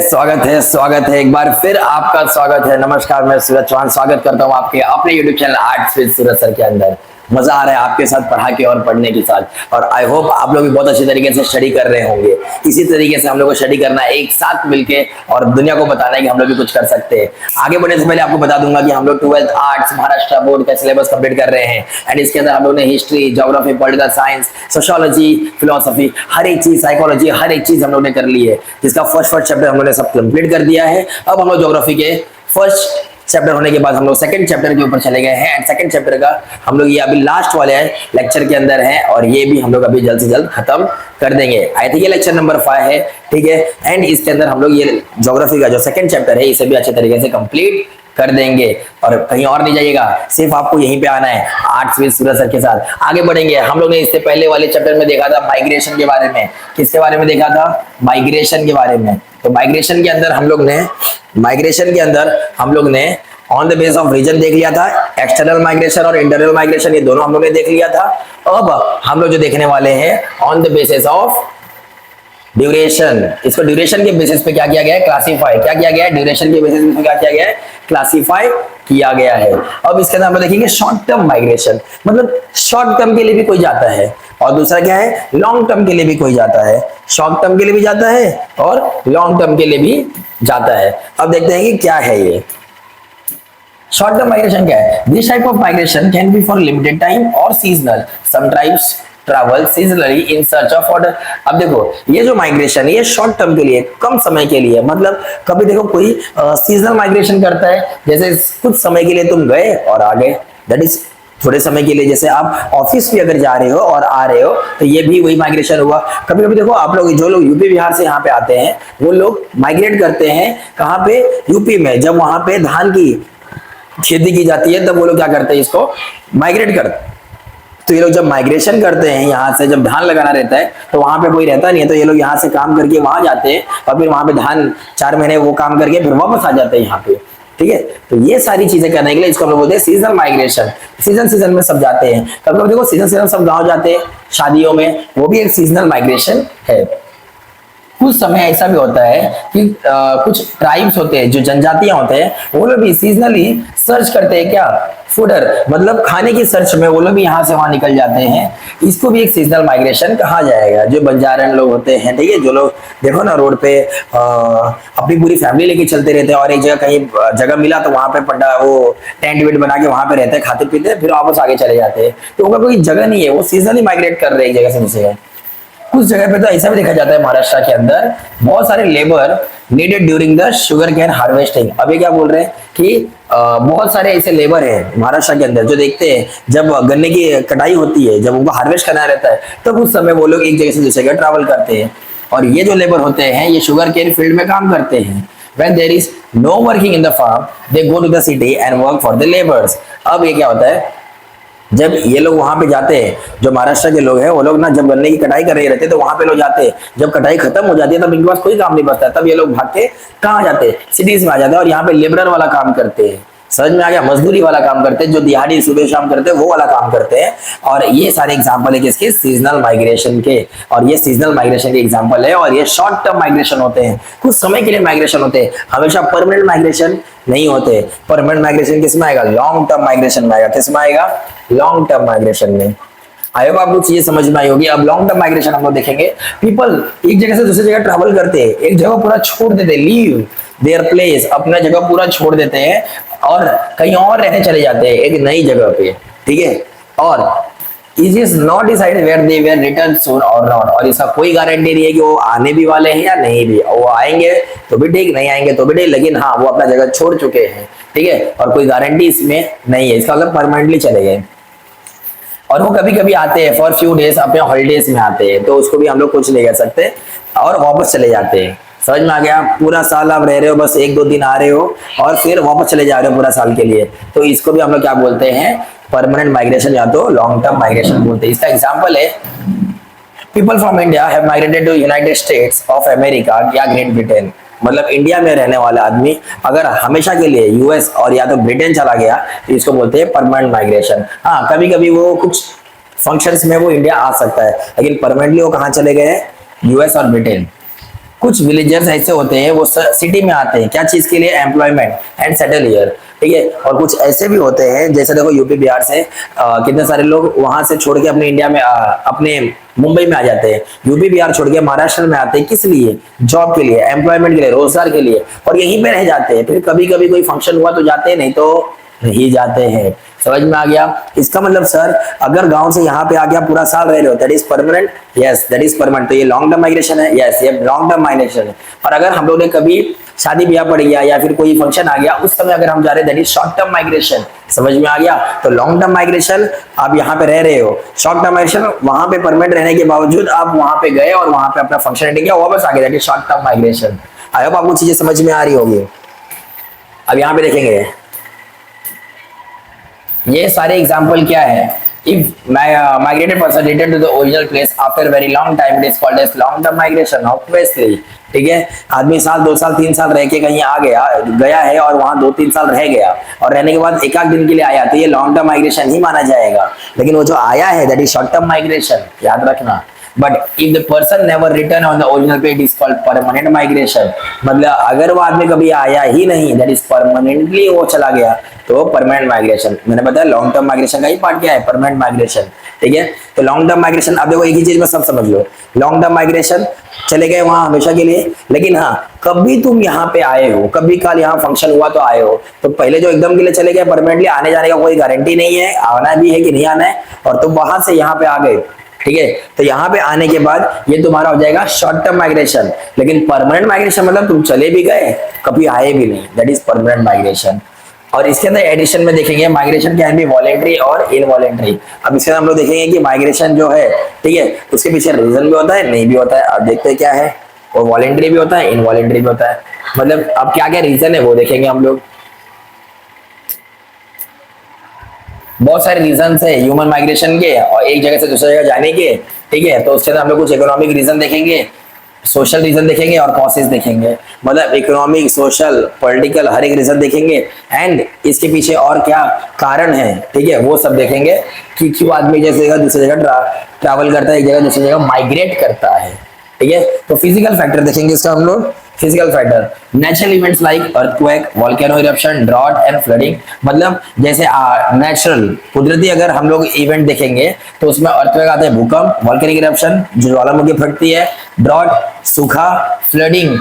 स्वागत है एक बार फिर आपका स्वागत है। नमस्कार, मैं सूरज चौहान स्वागत करता हूँ आपके अपने YouTube channel arts with Suraj sir के अंदर। मजा आ रहा है आपके साथ पढ़ा के और पढ़ने के साथ, और आई होप आप लोग भी बहुत अच्छे तरीके से स्टडी कर रहे होंगे। इसी तरीके से हम लोग को स्टडी करना है एक साथ मिलके, और दुनिया को बताना है कि हम लोग भी कुछ कर सकते हैं। आगे बढ़ने से पहले आपको बता दूंगा कि हम लोग 12th आर्ट्स महाराष्ट्र बोर्ड का सिलेबस कंप्लीट कर रहे हैं, एंड इसके अंदर हम लोग ने history, geography, political science, sociology, philosophy, हर एक चीज, साइकोलॉजी, हर एक चीज हम लोग ने कर ली है, जिसका फर्स्ट चैप्टर हम लोग ने सब कंप्लीट कर दिया है। अब हम लोग ज्योग्राफी के फर्स्ट चैप्टर होने के बाद हम लोग सेकंड चैप्टर के ऊपर चले गए हैं, एंड सेकंड चैप्टर का हम लोग ये अभी लास्ट वाले लेक्चर के अंदर है, और ये भी हम लोग अभी जल्द से जल्द खत्म कर देंगे। आई थिंक ये लेक्चर नंबर 5 है, ठीक है। एंड इसके अंदर हम लोग ये ज्योग्राफी का जो सेकंड चैप्टर है इसे भी अच्छे तरीके से कंप्लीट कर देंगे, और कहीं और नहीं जाइएगा, सिर्फ आपको यहीं पे आना है आर्ट्स विद सूरज सर के साथ। आगे बढ़ेंगे। हम लोग ने इससे पहले वाले चैप्टर में देखा था माइग्रेशन के बारे में। किसके बारे में देखा था? माइग्रेशन के बारे में। तो माइग्रेशन के अंदर हम लोग ने on the base of reason देख लिया था, एक्सटर्नल माइग्रेशन और इंटरनल माइग्रेशन, ये दोनों हम लोग ने देख लिया था। अब हम लोग जो देखने वाले हैं on the basis of duration. इसको ड्यूरेशन के बेसिस पे क्या किया गया है? क्लासीफाई। क्या किया गया है? ड्यूरेशन के बेसिस पे क्या किया गया है? क्लासीफाई किया गया है। अब इसके अंदर हम लोग देखेंगे शॉर्ट टर्म माइग्रेशन, मतलब शॉर्ट टर्म के लिए भी कोई जाता है, और दूसरा क्या है? लॉन्ग टर्म के लिए भी कोई जाता है। शॉर्ट टर्म के लिए भी जाता है और लॉन्ग टर्म के लिए भी जाता है। अब देखते हैं कि क्या है ये शॉर्ट टर्म माइग्रेशन। क्या है? This type of migration can be for limited time और seasonal. Some tribes travel seasonally in search of order. अब देखो, ये जो माइग्रेशन है ये शॉर्ट टर्म के लिए, कम समय के लिए, मतलब कभी देखो कोई सीजनल माइग्रेशन करता है, जैसे कुछ समय के लिए तुम गए और आ गए, दैट इज थोड़े समय के लिए। जैसे आप ऑफिस भी अगर जा रहे हो और आ रहे हो तो ये भी वही माइग्रेशन हुआ। कभी कभी देखो आप लोग, जो लोग यूपी बिहार से यहाँ पे आते हैं वो लोग माइग्रेट करते हैं कहाँ पे? यूपी में। जब वहां पे धान की खेती की जाती है तब वो लोग क्या करते हैं? इसको माइग्रेट करते। तो ये लोग जब माइग्रेशन करते हैं यहाँ से, जब धान लगाना रहता है तो वहां पे कोई रहता नहीं है, तो ये लोग यहाँ से काम करके वहां जाते हैं, और फिर वहां पे धान 4 महीने वो काम करके फिर वापस आ जाते हैं यहाँ पे, ठीक है। तो ये सारी चीजें करने के लिए इसको हम लोग बोलते हैं सीजनल माइग्रेशन। सीजन में सब जाते हैं। कभी कभी देखो सीजन सब गाँव जाते हैं शादियों में, वो भी एक सीजनल माइग्रेशन है। कुछ समय ऐसा भी होता है कि कुछ ट्राइब्स होते हैं, जो जनजातियां होते हैं, वो लोग भी सीजनली सर्च करते हैं। क्या? फूडर, मतलब खाने की सर्च में वो लोग भी यहाँ से वहां निकल जाते हैं। इसको भी एक सीजनल माइग्रेशन कहा जाएगा। जो बंजारन लोग होते हैं, ठीक है, जो लोग देखो ना रोड पे अपनी पूरी फैमिली लेके चलते रहते हैं, और एक जगह कहीं जगह मिला तो वहां पे पड्डा वो टेंट वेंट बना के वहां पे रहते हैं, खाते पीते हैं, फिर वापस आगे चले जाते हैं। तो उनका कोई जगह नहीं है, वो सीजनली माइग्रेट कर रहे हैं एक जगह से दूसरी जगह। कुछ जगह पे तो ऐसा भी देखा जाता है महाराष्ट्र के अंदर, बहुत सारे labour needed during the sugar cane harvesting. अभी क्या बोल रहे हैं कि बहुत सारे ऐसे लेबर हैं महाराष्ट्र के अंदर जो देखते हैं जब गन्ने की कटाई होती है, जब उनको हार्वेस्ट करना रहता है, तब उस समय वो लोग एक जगह से दूसरी जगह ट्रैवल करते हैं। और ये जो लेबर होते हैं ये शुगर केन फील्ड में काम करते हैं। When there is no working in the farm, they go to the city and work for the laborers। अब ये क्या होता है, जब ये लोग वहां पे जाते हैं, जो महाराष्ट्र के लोग हैं वो लोग ना, जब गन्ने की कटाई कर रहे रहते हैं तो वहां पे लोग जाते हैं। जब कटाई खत्म हो जाती है तब इनके पास कोई काम नहीं बचता, तब ये लोग भाग के कहाँ जाते हैं? सिटीज में आ जाते हैं, और यहाँ पे लेबरर वाला काम करते हैं। समझ में आ गया? मजदूरी वाला काम करते हैं, जो दिहाड़ी सुबह शाम करते हैं वो वाला काम करते हैं। और ये सारे एग्जांपल है किसके? सीजनल माइग्रेशन के। और ये सीजनल माइग्रेशन के एग्जांपल है, और ये शॉर्ट टर्म माइग्रेशन होते हैं, कुछ समय के लिए माइग्रेशन होते हैं, हमेशा परमानेंट माइग्रेशन नहीं होते। परमानेंट माइग्रेशन किसमें आएगा? लॉन्ग टर्म माइग्रेशन में आएगा। किसमें आएगा? लॉन्ग टर्म माइग्रेशन में। आई होप आपको चीजें समझ में आई होगी। अब लॉन्ग टर्म माइग्रेशन हम लोग देखेंगे। पीपल एक जगह से दूसरी जगह ट्रैवल करते हैं, एक जगह पूरा छोड़ देते हैं, लीव देयर प्लेस, अपना जगह पूरा छोड़ देते हैं और कहीं और रहने चले जाते हैं, एक नई जगह पे, ठीक है। और it is not decided where they will return soon और नॉट। और इसका कोई गारंटी नहीं है कि वो आने भी वाले हैं या नहीं भी। वो आएंगे तो भी ठीक, नहीं आएंगे तो भी ठीक, लेकिन हाँ वो अपना जगह छोड़ चुके हैं, ठीक है। और कोई गारंटी इसमें नहीं है, इसका मतलब परमानेंटली चले गए। और वो कभी कभी आते हैं फॉर फ्यू डेज, अपने हॉलीडेज में आते हैं, तो उसको भी हम लोग कुछ नहीं कह सकते, और वापस चले जाते हैं। समझ में आ गया? पूरा साल आप रह रहे हो, बस 1-2 दिन आ रहे हो और फिर वापस चले जा रहे हो पूरा साल के लिए, तो इसको भी हम लोग क्या बोलते हैं? परमानेंट माइग्रेशन या तो लॉन्ग टर्म माइग्रेशन बोलते हैं। इसका एग्जांपल है, people from India have migrated to United States of America या ग्रेट ब्रिटेन। मतलब इंडिया में रहने वाला आदमी अगर हमेशा के लिए यूएस और या तो ब्रिटेन चला गया तो इसको बोलते हैं परमानेंट माइग्रेशन। हाँ, कभी कभी वो कुछ फंक्शंस में वो इंडिया आ सकता है, लेकिन परमानेंटली वो कहाँ चले गए? यूएस और ब्रिटेन। कुछ विलेजर्स ऐसे होते हैं वो सिटी में आते हैं, क्या चीज के लिए, एम्प्लॉयमेंट एंड सेटल हियर, ठीक है। और कुछ ऐसे भी होते हैं जैसे देखो यूपी बिहार से कितने सारे लोग वहां से छोड़ के अपने इंडिया में अपने मुंबई में आ जाते हैं, यूपी बिहार छोड़ के महाराष्ट्र में आते हैं, किस लिए, जॉब के लिए, एम्प्लॉयमेंट के लिए, रोजगार के लिए, और यहीं पे रह जाते हैं। फिर कभी कभी कोई फंक्शन हुआ तो जाते हैं, नहीं तो नहीं जाते हैं। समझ में आ गया? इसका मतलब सर अगर गांव से यहाँ पे आ गया पूरा साल रह रहे हो, that is permanent, yes that is permanent. तो ये लॉन्ग टर्म माइग्रेशन है, यस ये लॉन्ग टर्म माइग्रेशन है। और अगर हम लोग ने कभी शादी ब्याह पड़ गया या फिर कोई फंक्शन आ गया उस समय अगर हम जा रहे हैं, that is short term migration. समझ में आ गया? तो लॉन्ग टर्म माइग्रेशन आप यहाँ पे रह रहे हो, शॉर्ट टर्म माइग्रेशन वहां पे परमानेंट रहने के बावजूद आप वहां पे गए और वहां पे अपना फंक्शन अटेंड किया, वापस आ गए, that is short term migration. I hope आपको चीजें समझ में आ रही होगी। अब यहाँ पे देखेंगे ये सारे एग्जाम्पल क्या है। If migrated person returned to the original place after a very long time, it is called as long term migration, obviously। ठीक है, आदमी साल 2 साल 3 साल रह के कहीं आ गया है और वहां 2-3 साल रह गया और रहने के बाद एक आध दिन के लिए आया तो ये लॉन्ग टर्म माइग्रेशन ही माना जाएगा। लेकिन वो जो आया है that is short term migration, याद रखना। But if the person never return on the original place, it is called permanent migration. मतलब अगर वो आदमी कभी आया ही नहीं, दैट इज परमानेंटली वो चला गया, तो परमानेंट माइग्रेशन। मैंने बताया लॉन्ग टर्म माइग्रेशन का ही पार्ट क्या है, परमानेंट माइग्रेशन। ठीक है, तो लॉन्ग टर्म माइग्रेशन, अब देखो एक ही चीज में सब समझ लो, लॉन्ग टर्म माइग्रेशन चले गए वहां हमेशा के लिए, लेकिन हाँ कभी तुम यहाँ पे आए हो, कभी कल यहाँ फंक्शन हुआ तो आए हो, तो पहले जो एकदम के लिए चले गए परमानेंटली आने जाने का कोई गारंटी नहीं है, आना भी है कि नहीं आना है, और तुम वहां से यहाँ पे आ गए। ठीक है, तो यहाँ पे आने के बाद ये तुम्हारा हो जाएगा शॉर्ट टर्म माइग्रेशन। लेकिन परमानेंट माइग्रेशन मतलब तुम चले भी गए कभी आए भी नहीं, दैट इज परमानेंट माइग्रेशन। और इसके अंदर एडिशन में देखेंगे माइग्रेशन कैन बी वॉलेंटरी और इनवॉलेंटरी। अब इसके अंदर हम लोग देखेंगे कि माइग्रेशन जो है, ठीक है, उसके पीछे रीजन भी होता है, नहीं भी होता है। अब देखते हैं क्या है, और वॉलेंटरी भी होता है, इनवॉलेंटरी भी होता है। मतलब अब क्या क्या रीजन है वो देखेंगे हम लोग। बहुत सारे रीजन है ह्यूमन माइग्रेशन के और एक जगह से दूसरी जगह जाने के। ठीक है, तो उसके अंदर हम लोग कुछ इकोनॉमिक रीजन देखेंगे, सोशल रीजन देखेंगे और कॉसेस देखेंगे। मतलब इकोनॉमिक, सोशल, पॉलिटिकल हर एक रीजन देखेंगे एंड इसके पीछे और क्या कारण है, ठीक है, वो सब देखेंगे कि क्यों आदमी जैसे जगह दूसरी जगह ट्रैवल करता है, एक जगह दूसरी जगह माइग्रेट करता है। ठीक है, तो फिजिकल फैक्टर देखेंगे इसका हम लोग। Physical factor, natural events like earthquake, volcano eruption, drought and flooding. मतलब जैसे नेचुरल कुदरती अगर हम लोग इवेंट देखेंगे तो उसमें अर्थक्वेक आता है, भूकंप, वोल्केनिक इरप्शन जो ज्वालामुखी फटती है, ड्रॉट सूखा, फ्लडिंग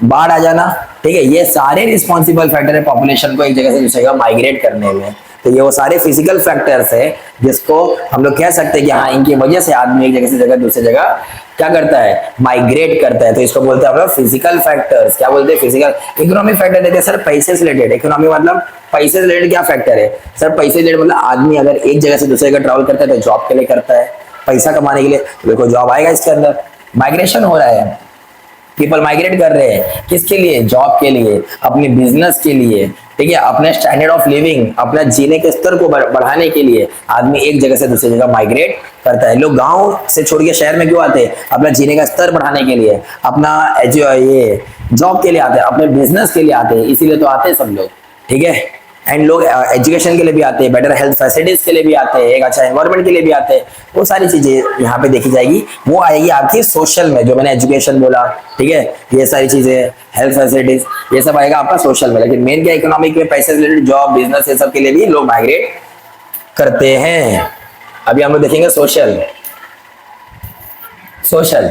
बाढ़ आ जाना। ठीक है, ये सारे रिस्पॉन्सिबल फैक्टर है पॉपुलेशन को एक जगह से दूसरी जगह माइग्रेट करने में। तो ये वो सारे फिजिकल फैक्टर्स है जिसको हम लोग कह सकते हैं कि हाँ इनकी वजह से आदमी एक जगह से जगह दूसरी जगह क्या करता है, माइग्रेट करता है। तो इसको बोलते हैं हम लोग फिजिकल फैक्टर्स। क्या बोलते हैं, फिजिकल। इकोनॉमिक फैक्टर देते हैं सर पैसे से रिलेटेड। इकोनॉमी मतलब पैसे से रिलेटेड क्या फैक्टर है सर, पैसे से रिलेटेड मतलब आदमी अगर एक जगह से दूसरी जगह ट्रैवल करता है तो जॉब के लिए करता है, पैसा कमाने के लिए। तो देखो जॉब आएगा इसके अंदर, माइग्रेशन हो रहा है, पीपल माइग्रेट कर रहे हैं किसके लिए, जॉब के लिए, अपने बिजनेस के लिए। ठीक है, अपने स्टैंडर्ड ऑफ लिविंग, अपना जीने के स्तर को बढ़ाने के लिए आदमी एक जगह से दूसरी जगह माइग्रेट करता है। लोग गांव से छोड़ के शहर में क्यों आते हैं, अपना जीने का स्तर बढ़ाने के लिए, अपना ये जॉब के लिए आते हैं, अपने बिजनेस के लिए आते हैं, इसीलिए तो आते हैं सब लोग। ठीक है, एंड लोग एजुकेशन के लिए भी आते हैं, बेटर हेल्थ फैसिलिटीज के लिए भी आते हैं, एक अच्छा एनवायरनमेंट के लिए भी आते हैं। वो सारी चीजें यहाँ पे देखी जाएगी, वो आएगी आपकी सोशल में, जो मैंने एजुकेशन बोला। ठीक है, ये सारी चीजें, हेल्थ फैसिलिटीज, ये सब आएगा आपका सोशल में। लेकिन मेन क्या, इकोनॉमिक में पैसे रिलेटेड, जॉब, बिजनेस, ये सब के लिए भी लोग माइग्रेट करते हैं। अभी हम लोग देखेंगे सोशल। सोशल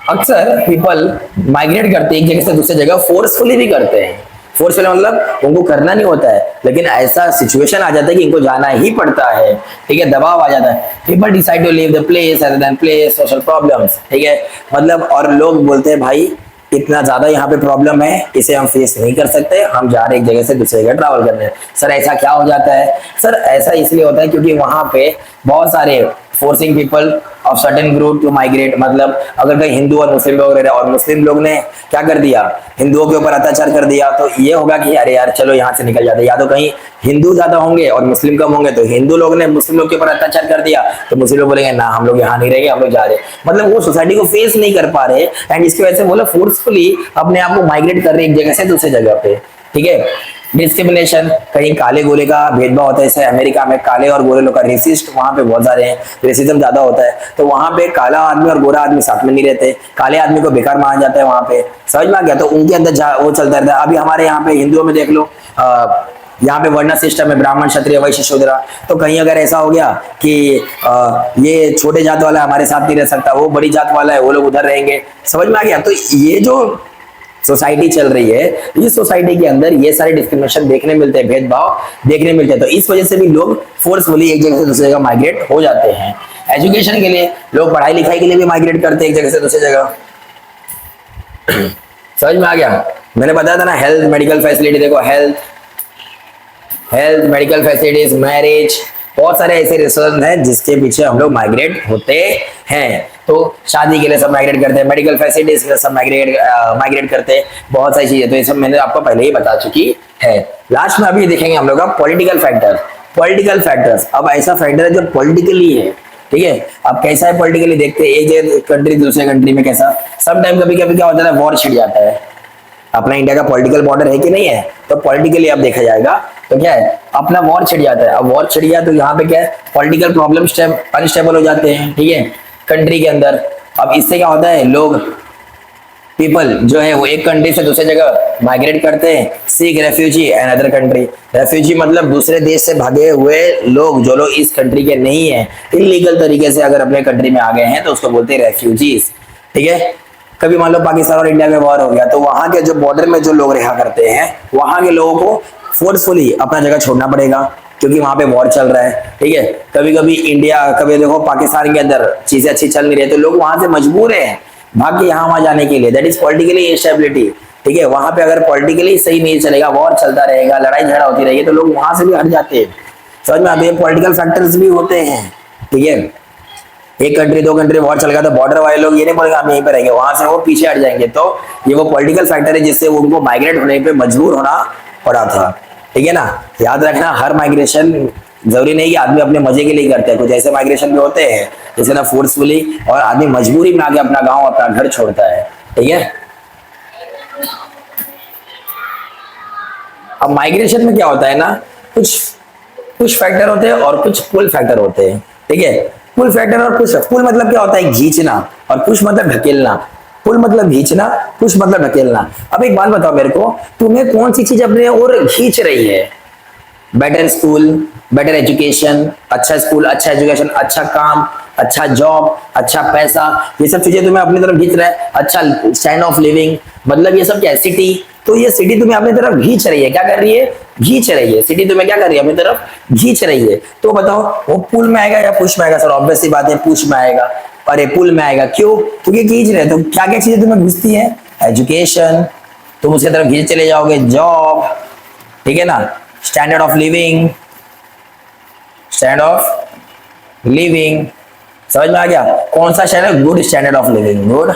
अक्सर पीपल माइग्रेट करते हैं एक जगह से दूसरी जगह, फोर्सफुली भी करते हैं। फोर्सफुली मतलब उनको करना नहीं होता है, लेकिन ऐसा सिचुएशन आ जाता है कि इनको जाना ही पड़ता है। ठीक है, दबाव आ जाता है, people decide to leave the place other than place, social problems. ठीक है, मतलब और लोग बोलते हैं भाई इतना ज्यादा यहाँ पे प्रॉब्लम है, इसे हम फेस नहीं कर सकते, हम जा रहे एक जगह से दूसरी जगह ट्रैवल करने। सर ऐसा क्या हो जाता है, सर ऐसा इसलिए होता है क्योंकि वहां पे बहुत सारे forcing people of certain group to migrate. मतलब अगर कहीं हिंदू और मुस्लिम लोग रह रहे हैं और मुस्लिम लोग ने क्या कर दिया, हिंदुओं के ऊपर अत्याचार कर दिया, तो ये होगा कि अरे यार चलो यहाँ से निकल जाते हैं। या तो कहीं हिंदू ज्यादा होंगे और मुस्लिम कम होंगे, तो हिंदू लोग ने मुस्लिम लोग के ऊपर अत्याचार कर दिया तो मुस्लिम लोग बोलेंगे ना हम लोग यहाँ नहीं रहेंगे, हम लोग जा रहे। मतलब वो सोसाइटी को फेस नहीं कर पा रहे एंड इसकी वजह से वो लोग फोर्सफुली अपने आप को माइग्रेट कर रहे एक जगह से दूसरी जगह पे। ठीक है, डिस्क्रिमिनेशन, कहीं काले गोरे का भेदभाव होता है, जैसे अमेरिका में काले और गोरे लोग का रेसिस्ट वहां पे बहुत सारे हैं, रेसिज्म ज्यादा होता है, तो वहां पे काला आदमी और गोरा आदमी साथ में नहीं रहते, काले आदमी को बेकार माना जाता है वहां पे, समझ में आ गया। तो उनके अंदर वो चलता रहता है। अभी हमारे यहाँ पे हिंदुओं में देख लो, यहाँ पे वर्ण सिस्टम है, ब्राह्मण क्षत्रिय वैश्य शूद्र। तो कहीं अगर ऐसा हो गया कि ये छोटे जात वाला हमारे साथ नहीं रह सकता, वो बड़ी जात वाला है, वो लोग उधर रहेंगे, समझ में आ गया। तो ये जो सोसाइटी चल रही है, इस सोसाइटी के अंदर ये सारे डिस्क्रिमिनेशन देखने मिलते हैं, भेदभाव देखने मिलते हैं। तो इस वजह से भी लोग फोर्सफुली एक जगह से दूसरी जगह माइग्रेट हो जाते हैं। एजुकेशन के लिए लोग पढ़ाई लिखाई के लिए भी माइग्रेट करते हैं एक जगह से दूसरी जगह। समझ में आ गया। मैंने बताया था ना, हेल्थ मेडिकल फैसिलिटी, देखो हेल्थ मेडिकल फैसिलिटीज, मैरिज, बहुत सारे ऐसे रीजन हैं जिसके पीछे हम लोग माइग्रेट होते हैं। तो शादी के लिए सब माइग्रेट करते हैं, मेडिकल फैसिलिटीज के लिए सब माइग्रेट करते हैं, बहुत सारी चीजें। तो ये सब मैंने आपको पहले ही बता चुकी है। लास्ट में अभी देखेंगे हम लोग का पॉलिटिकल फैक्टर्स। अब ऐसा फैक्टर है जो पॉलिटिकली है, ठीक है। अब कैसा है पॉलिटिकली, देखते हैं एक कंट्री दूसरे कंट्री में कैसा। सब टाइम कभी कभी क्या होता है, वॉर छिड़ जाता है। अपना इंडिया का पॉलिटिकल बॉर्डर है कि नहीं है, तो पॉलिटिकली अब देखा जाएगा तो क्या है, अपना वॉर छिड़ जाता है। अब वॉर छिड़ गया तो यहाँ पे क्या है, पॉलिटिकल प्रॉब्लम अनस्टेबल हो जाते हैं, ठीक है, कंट्री के अंदर। अब इससे क्या होता है, लोग पीपल जो है वो एक कंट्री से दूसरे जगह माइग्रेट करते हैं, seek refugee and other country. Refugee मतलब दूसरे देश से भागे हुए लोग, जो लोग इस कंट्री के नहीं है, इलीगल तरीके से अगर अपने कंट्री में आ गए हैं तो उसको बोलते हैं रेफ्यूजीज, ठीक है। कभी मान लो पाकिस्तान और इंडिया में वॉर हो गया, तो वहां के जो बॉर्डर में जो लोग रहा करते हैं, वहां के लोगों को फोर्सफुली अपना जगह छोड़ना पड़ेगा, क्योंकि वहां पे वॉर चल रहा है, ठीक है। कभी कभी कभी देखो पाकिस्तान के अंदर चीजें अच्छी चल नहीं रही, तो लोग वहां से मजबूर हैं भाग के यहाँ वहां जाने के लिए। दैट इज पॉलिटिकली इंस्टेबिलिटी, ठीक है। वहां पे अगर पॉलिटिकली सही नहीं चलेगा, वॉर चलता रहेगा, लड़ाई झगड़ा होती रहेगी, तो लोग वहां से भी हट जाते हैं। समझ में आते हैं, पॉलिटिकल फैक्टर्स भी होते हैं, ठीक है। एक कंट्री दो कंट्री वॉर चल गया तो बॉर्डर वाले लोग ये नहीं बोलेंगे हम यहीं पे रहेंगे, वहां से वो पीछे हट जाएंगे। तो ये वो पॉलिटिकल फैक्टर है जिससे उनको माइग्रेट होने पे मजबूर होना पड़ा था, ठीक है ना। याद रखना, हर माइग्रेशन जरूरी नहीं कि आदमी अपने मजे के लिए करते हैं, कुछ ऐसे माइग्रेशन भी होते हैं जैसे ना फोर्सफुली, और आदमी मजबूरी में आके अपना गाँव अपना घर छोड़ता है, ठीक है। अब माइग्रेशन में क्या होता है ना, कुछ फैक्टर होते हैं और कुछ पुल फैक्टर होते हैं, ठीक है। पुल फैक्टर और पुश। पुल मतलब क्या होता है, खींचना, और पुश मतलब ढकेलना। पुल मतलब खींचना, पुश मतलब ढकेलना। अब एक बात बताओ मेरे को, तुम्हें कौन सी चीज अपने ओर खींच रही है? बेटर स्कूल, बेटर एजुकेशन, अच्छा स्कूल, अच्छा एजुकेशन, अच्छा काम, अच्छा जॉब, अच्छा पैसा, ये सब चीजें तुम्हें अपनी तरफ खींच रहा है। अच्छा स्टैंड ऑफ लिविंग, मतलब ये सब क्या है, सिटी। तो ये सिटी तुम्हें अपनी तरफ खींच रही है, क्या कर रही है, खींच रही है। सिटी तुम्हें क्या कर रही है, अपनी तरफ खींच रही है। तो बताओ वो पुल में आएगा या पुश में आएगा? सर ऑब्वियस सी बात है, पुश में आएगा। अरे पुल में आएगा, क्यों? क्योंकि खींच रहे। तो क्या क्या चीजें तुम्हें घुसती है? एजुकेशन, तुम उसकी तरफ खींच चले जाओगे। जॉब, ठीक है ना। स्टैंडर्ड ऑफ लिविंग, समझ में आ गया? कौन सा standard? Good standard of living, good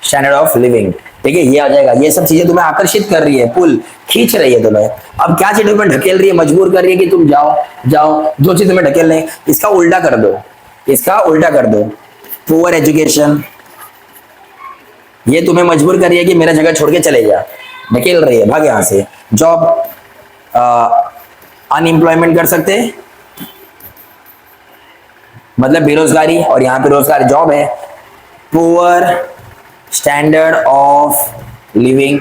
standard of living, ठीक है। ये आ जाएगा। ये सब चीजें तुम्हें आकर्षित कर रही है, पुल खींच रही है तुम्हें। अब क्या चीज तुम्हें ढकेल रही है, मजबूर कर रही है कि तुम जाओ। जो चीज तुम्हें ढकेल रही है, इसका उल्टा कर दो। पुअर एजुकेशन, ये तुम्हें मजबूर कर रही है कि मेरा जगह छोड़ के चले जा, ढकेल रही है, भाग यहां से। जॉब, अनएम्प्लॉयमेंट कर सकते हैं, मतलब बेरोजगारी, और यहाँ पे रोजगार जॉब है। पुअर स्टैंडर्ड ऑफ लिविंग,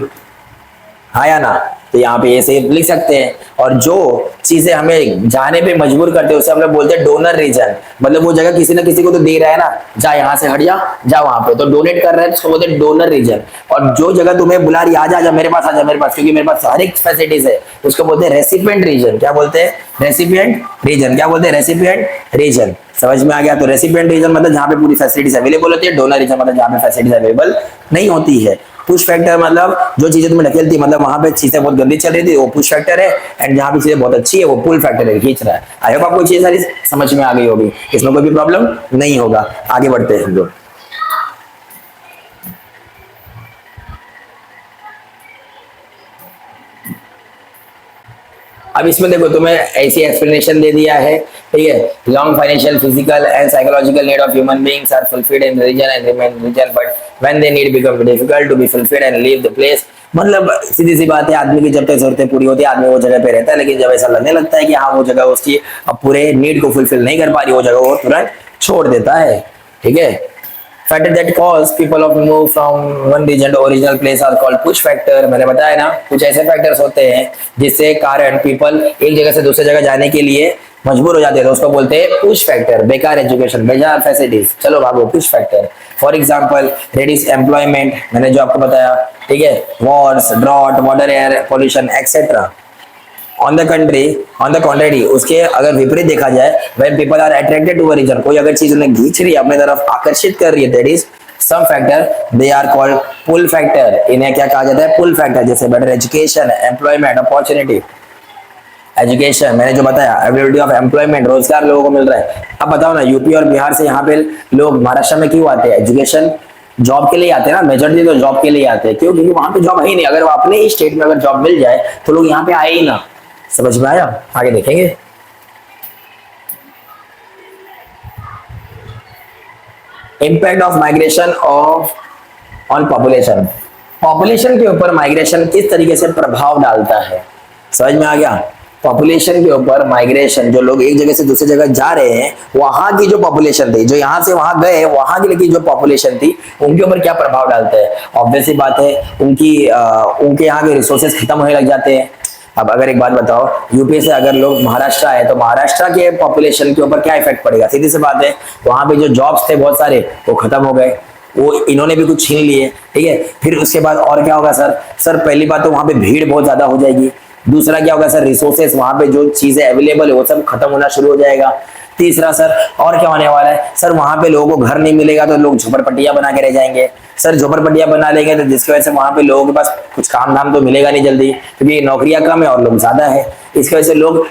हाँ या ना? तो यहाँ पे ऐसे लिख सकते हैं। और जो चीजें हमें जाने पे मजबूर करते हैं उसे हम लोग बोलते हैं डोनर रीजन, मतलब वो जगह किसी ना किसी को तो दे रहा है ना, जा यहाँ से हट जा वहां पे, तो डोनेट कर रहा है, तो बोलते हैं डोनर रीजन। और जो जगह तुम्हें बुला रही है, आजा मेरे पास, क्योंकि मेरे पास हर एक फैसिलिटीज है, उसको बोलते हैं रेसिपिएंट रीजन। क्या बोलते हैं? Recipient region. समझ में आ गया? तो रेसिपिएंट रीजन मतलब जहाँ पे पूरी फैसिलिटीज अवेलेबल होती है। डोनर रीजन मतलब जहाँ पे फैसिलिटीज अवेलेबल नहीं होती है। पुश फैक्टर मतलब जो चीजें तुम्हें ढकेलती, मतलब वहां पे चीजें बहुत गंदी चल रही थी, वो पुश फैक्टर है। एंड जहाँ पे चीजें बहुत अच्छी है, वो पुल फैक्टर है, खींच रहा है। आई होप आपको चीज सारी समझ में आ गई होगी, इसमें कोई भी प्रॉब्लम नहीं होगा। आगे बढ़ते हैं हम लोग। अब इसमें देखो तुम्हें ऐसी एक्सप्लेनेशन दे दिया है, ठीक है। Long financial, physical and psychological need of human beings are fulfilled in region and remain region, but when they need become difficult to be fulfilled and leave the place मतलब सीधी सी बात है, आदमी की जब तक जरूरतें पूरी होती है आदमी वो जगह पे रहता है, लेकिन जब ऐसा लगने लगता है कि हाँ वो जगह उसकी अब पूरे नीड को फुलफिल नहीं कर पा रही, वो जगह वो तुरंत छोड़ देता है। ठीक है, factor that cause people of move from one region to original place are called push factor. मैंने बताया ना, कुछ ऐसे फैक्टर्स होते हैं जिससे कारण पीपल एक जगह से दूसरी जगह जाने के लिए मजबूर हो जाते हैं, तो उसको बोलते हैं पुश फैक्टर। बेकार एजुकेशन, बेकार फैसिलिटीज, चलो भागो, push factor. For example reduce employment, मैंने जो आपको बताया, ठीक है, wars, drought, water, air pollution etcetera. On the contrary, उसके अगर विपरीत देखा जाए, when people are attracted to a region, कोई अगर चीज उन्हें खींच रही है, अपने तरफ आकर्षित कर रही है, that is some factor, they are called pull factor. इन्हें क्या कहा जाता है? Pull factor. जैसे better education, employment, opportunity. Education मैंने जो बताया, अवेलेबिलिटी ऑफ एम्प्लॉयमेंट, रोजगार लोगों को मिल रहा है। अब बताओ ना, यूपी और बिहार से यहाँ पे लोग महाराष्ट्र में क्यों आते हैं? एजुकेशन, जॉब के लिए आते हैं ना, मेजॉरिटी तो जॉब के लिए आते हैं। क्यों? क्योंकि वहां पे जॉब है ही नहीं। अगर अपने ही स्टेट में अगर जॉब मिल जाए तो लोग यहाँ पे आए ही ना। समझ में आया? आगे देखेंगे। Impact of migration of on population, population के ऊपर माइग्रेशन किस तरीके से प्रभाव डालता है? समझ में आ गया? पॉपुलेशन के ऊपर माइग्रेशन, जो लोग एक जगह से दूसरी जगह जा रहे हैं, वहां की जो पॉपुलेशन थी, जो यहाँ से वहां गए, वहां की लेकिन जो पॉपुलेशन थी, उनके ऊपर क्या प्रभाव डालता है? ऑब्वियसली बात है, उनके यहाँ के रिसोर्सेज खत्म होने लग जाते हैं। अब अगर एक बात बताओ, यूपी से अगर लोग महाराष्ट्र आए तो महाराष्ट्र के पॉपुलेशन के ऊपर क्या इफेक्ट पड़ेगा? सीधी सी बात है, वहां पे जो जॉब्स थे बहुत सारे वो खत्म हो गए, वो इन्होंने भी कुछ छीन लिए। ठीक है, फिर उसके बाद और क्या होगा सर पहली बात तो वहां पे भीड़ बहुत ज्यादा हो जाएगी। दूसरा क्या होगा सर? रिसोर्सेस, वहां पे जो चीजें अवेलेबल है वो सब खत्म होना शुरू हो जाएगा। तीसरा सर और क्या होने वाला है? सर वहां पे लोगों को घर नहीं मिलेगा तो लोग झोपड़पट्टियां बना के रह जाएंगे। सर झोपड़पट्टियां बना लेंगे तो जिसकी वजह से वहां पे लोगों के पास कुछ काम धाम तो मिलेगा नहीं जल्दी, क्योंकि नौकरियां कम है और लोग ज्यादा है। इसकी वजह से लोग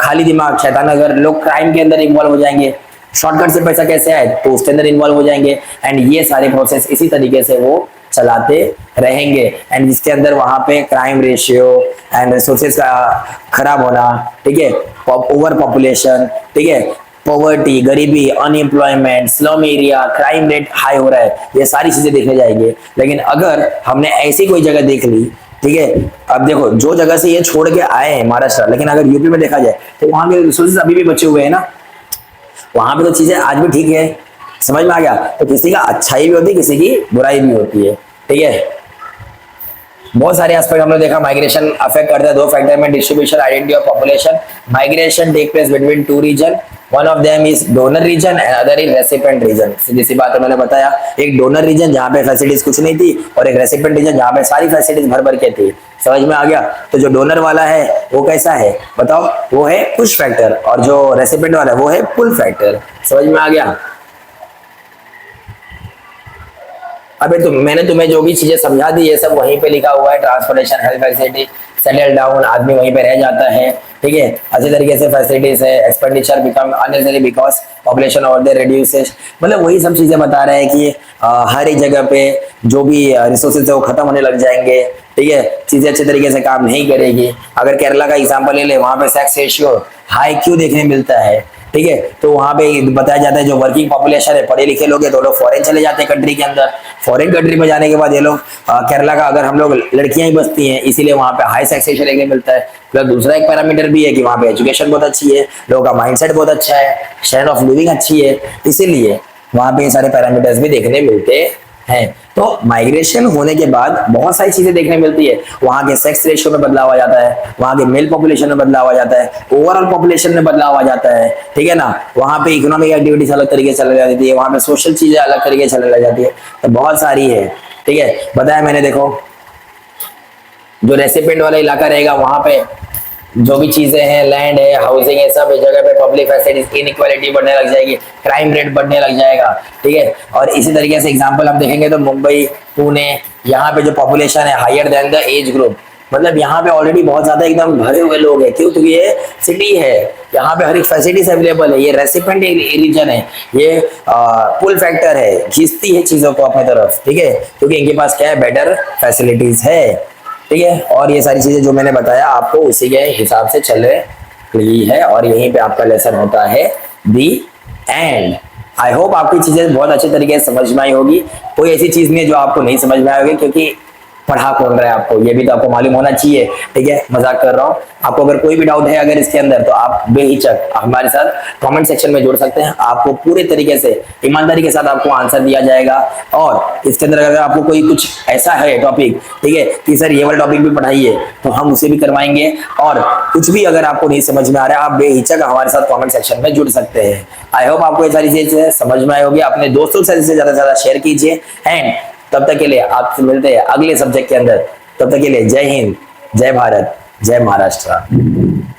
खाली दिमाग, शैतान, अगर लोग क्राइम के अंदर इन्वॉल्व हो जाएंगे। शॉर्टकट से पैसा कैसे आए तो उसके अंदर इन्वॉल्व हो जाएंगे। एंड ये सारे प्रोसेस इसी तरीके से वो चलाते रहेंगे, एंड जिसके अंदर वहां पे क्राइम रेशियो एंड रिसोर्सेज का खराब होना, ठीक है, ओवर पॉपुलेशन, ठीक है, पॉवर्टी, गरीबी, unemployment, slum area, crime rate high हो रहा है, ये सारी चीजें देखने जाएंगे। लेकिन अगर हमने ऐसी कोई जगह देख ली, ठीक है, अब देखो जो जगह से ये छोड़ के आए हैं महाराष्ट्र, लेकिन अगर यूपी में देखा जाए तो वहां के रिसोर्सेज अभी भी बचे हुए हैं ना, वहां पे तो चीजें आज भी ठीक है। समझ में आ गया? तो किसी का अच्छाई भी होती है, किसी की बुराई भी होती है। ठीक है, बहुत सारे एस्पेक्ट हमने देखा माइग्रेशन अफेक्ट करता है दो फैक्टर में, distribution, identity of population. Migration take place between two region, one of them is donor region and other is recipient region. सीधी सी बात है, मैंने बताया, एक डोनर रीजन जहां पे फैसिलिटीज कुछ नहीं थी, और एक रेसिपिएंट रीजन जहां पे सारी फैसिलिटीज भर भर के थी। समझ में आ गया? तो जो डोनर वाला है वो कैसा है बताओ? वो है पुश फैक्टर, और जो रेसिपिएंट वाला है वो है पुल फैक्टर। समझ में आ गया? अबे मैंने तुम्हें जो भी चीजें समझा दी ये सब वहीं पे लिखा हुआ है। Transportation, health facility, settle down, आदमी वहीं पे रह जाता है। ठीक है, अच्छी तरीके से फैसिलिटीज है। Expenditure become unnecessary because population over there reduces, मतलब वही सब चीजें बता रहे हैं कि हर एक जगह पे जो भी रिसोर्सेज है वो खत्म होने लग जाएंगे। ठीक है, चीजें अच्छे तरीके से काम नहीं करेगी। अगर केरला का एग्जाम्पल ले ले, वहां पे सेक्स रेशियो हाई क्यों देखने मिलता है? ठीक है, तो वहां पे बताया जाता है जो वर्किंग पॉपुलेशन है, पढ़े लिखे लोग हैं, तो लोग फॉरेन चले जाते हैं कंट्री के अंदर। फॉरेन कंट्री में जाने के बाद ये लोग केरला का अगर हम लोग लड़कियां ही बसती हैं, इसीलिए वहां पे हाई टैक्सेशन देखने मिलता है। प्लस दूसरा एक पैरामीटर भी है कि वहां पे एजुकेशन बहुत अच्छी है, लोगों का माइंडसेट बहुत अच्छा है, स्टैंडर्ड ऑफ लिविंग अच्छी है, इसीलिए वहां पे ये सारे पैरामीटर्स भी देखने मिलते हैं। तो माइग्रेशन होने के बाद बहुत सारी चीजें देखने मिलती है। वहां के सेक्स रेशियो में बदलाव आ जाता है, वहां के मेल पॉपुलेशन में बदलाव आ जाता है, ओवरऑल पॉपुलेशन में बदलाव आ जाता है। ठीक है ना, वहां पे इकोनॉमिक एक्टिविटीज अलग तरीके से चलने लग जाती है, वहां पे सोशल चीजें अलग तरीके से चलने लग जाती है। तो बहुत सारी है। ठीक है, बताया मैंने। देखो जो रेसिपिएंट वाला इलाका रहेगा वहां पे जो भी चीजें हैं, लैंड है, हाउसिंग है, सब इस जगह पे पब्लिक फैसिलिटीज, इनइक्वालिटी बढ़ने लग जाएगी, क्राइम रेट बढ़ने लग जाएगा। ठीक है, और इसी तरीके से एग्जांपल हम देखेंगे तो मुंबई, पुणे, यहाँ पे जो पॉपुलेशन है higher than the age group, मतलब यहाँ पे ऑलरेडी बहुत ज्यादा एकदम भरे हुए लोग हैं। क्यों? क्योंकि ये सिटी है, यहाँ पे हर एक फैसिलिटीज अवेलेबल है। ये रेसिपिएंट रीजन है, ये पुल फैक्टर है, खींचती है चीजों को अपनी तरफ। ठीक है, क्योंकि इनके पास क्या है? बेटर फैसिलिटीज है। ठीक है, और ये सारी चीजें जो मैंने बताया आपको उसी के हिसाब से चल रही है, और यहीं पे आपका लेसन होता है दी एंड। आई होप आपकी चीजें बहुत अच्छे तरीके से समझ में आई होगी। कोई ऐसी चीज नहीं है जो आपको नहीं समझ में आई होगी, क्योंकि पढ़ा कौन रहा है आपको, ये भी तो आपको मालूम होना चाहिए। ठीक है, मजाक कर रहा हूँ। आपको अगर कोई भी डाउट है अगर इसके अंदर, तो आप बेहिचक हमारे साथ कमेंट सेक्शन में जुड़ सकते हैं। आपको पूरे तरीके से ईमानदारी के साथ आपको आंसर दिया जाएगा। और इसके अंदर अगर आपको कोई कुछ ऐसा है टॉपिक, ठीक है, कि सर ये वाला टॉपिक भी पढ़ाइए, तो हम उसे भी करवाएंगे। और कुछ भी अगर आपको नहीं समझ में आ रहा है, आप बेहिचक हमारे साथ कमेंट सेक्शन में जुड़ सकते हैं। आई होप आपको ये सारी चीजें समझ में आई होगी। अपने दोस्तों से ज्यादा से ज्यादा शेयर कीजिए। एंड तब तक के लिए आपसे मिलते हैं अगले सब्जेक्ट के अंदर। तब तक के लिए जय हिंद, जय भारत, जय महाराष्ट्र।